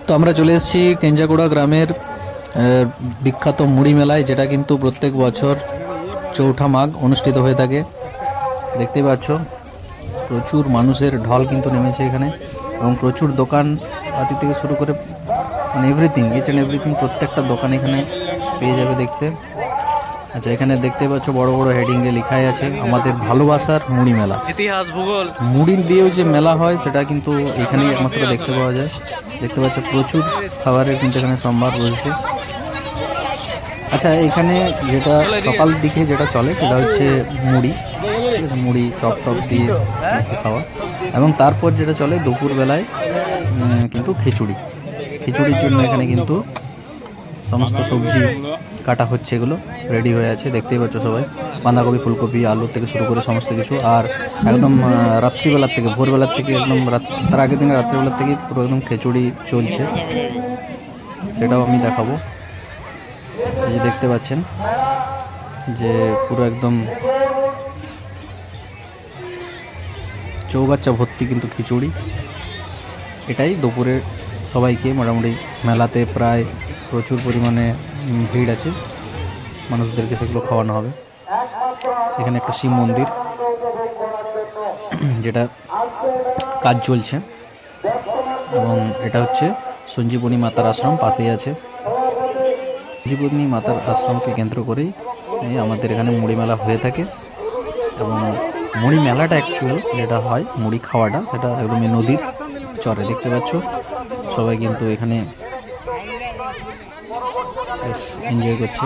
তো আমরা চলে এসেছি কেঞ্জাকুড়া গ্রামের বিখ্যাত মুড়ি মেলায়, যেটা কিন্তু প্রত্যেক বছর চৌঠা মাঘ অনুষ্ঠিত হয়ে থাকে। দেখতেই পাচ্ছ প্রচুর মানুষের ঢল কিন্তু নেমেছে এখানে, এবং প্রচুর দোকান পাতি থেকে শুরু করে মানে এভরিথিং, ইচ অ্যান্ড এভরিথিং, প্রত্যেকটা দোকান এখানে পেয়ে যাবে দেখতে। আচ্ছা, এখানে দেখতে পাচ্ছ বড় বড় হেডিংয়ে লেখাই আছে আমাদের ভালোবাসার মুড়ি মেলা। ইতিহাস ভূগোল মুড়ির দিয়েও যে মেলা হয় সেটা কিন্তু এখানেই একমাত্র দেখতে পাওয়া যায়। দেখতে পাচ্ছ প্রচুর খাবারের কিন্তু এখানে সম্ভার রয়েছে। আচ্ছা, এখানে যেটা সকাল দিকে যেটা চলে সেটা হচ্ছে মুড়ি, মুড়ি চপ টপ দিয়ে খাওয়া, এবং তারপর যেটা চলে দুপুরবেলায় কিন্তু খিচুড়ির জন্য এখানে কিন্তু সমস্ত সবজি কাটা হচ্ছে, এগুলো রেডি হয়ে আছে দেখতেই পাচ্ছ সবাই। বাঁধাকপি, ফুলকপি, আলু থেকে শুরু করে সমস্ত কিছু। আর একদম রাত্রিবেলার থেকে, ভোরবেলার থেকে, একদম তার আগের দিনে রাত্রিবেলার থেকে পুরো একদম খিচুড়ি চলছে, সেটাও আমি দেখাবো। এই যে দেখতে পাচ্ছেন যে পুরো একদম চৌবাচ্চা ভর্তি কিন্তু খিচুড়ি। এটাই দুপুরে সবাইকে মোটামুটি মেলাতে প্রায় প্রচুর পরিমাণে ভিড় আছে, মানুষদেরকে সেগুলো খাওয়ানো হবে। এখানে একটা শিব মন্দির, যেটা কাজ চলছে, এবং এটা হচ্ছে সঞ্জীবনী মাতার আশ্রম পাশেই আছে। সঞ্জীবনী মাতার আশ্রমকে কেন্দ্র করেই আমাদের এখানে মুড়ি মেলা হয়ে থাকে। এবং মুড়ি মেলাটা অ্যাকচুয়াল যেটা হয়, মুড়ি খাওয়াটা, সেটা একদমই নদীর চরে। দেখতে পাচ্ছ সবাই কিন্তু এখানে এনজয় করছে,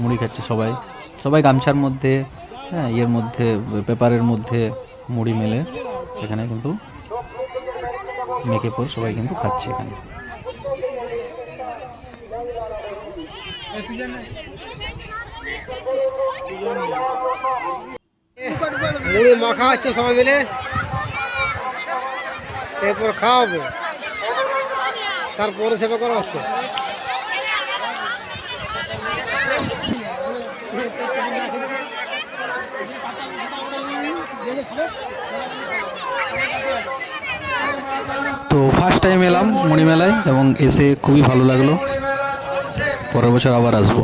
মুড়ি খাচ্ছে সবাই। সবাই গামছার মধ্যে, হ্যাঁ, ইয়ের মধ্যে, পেপারের মধ্যে মুড়ি মেলে সেখানে কিন্তু মেখে পর সবাই কিন্তু খাচ্ছে এখানে। মুড়ি মাখা হচ্ছে সবাই মিলে, এরপর খাওয়াবো, তারপরে সেবা করা হচ্ছে। তো ফার্স্ট টাইম এলাম মুড়ি মেলায়, এবং এসে খুবই ভালো লাগলো। পরের বছর আবার আসবো।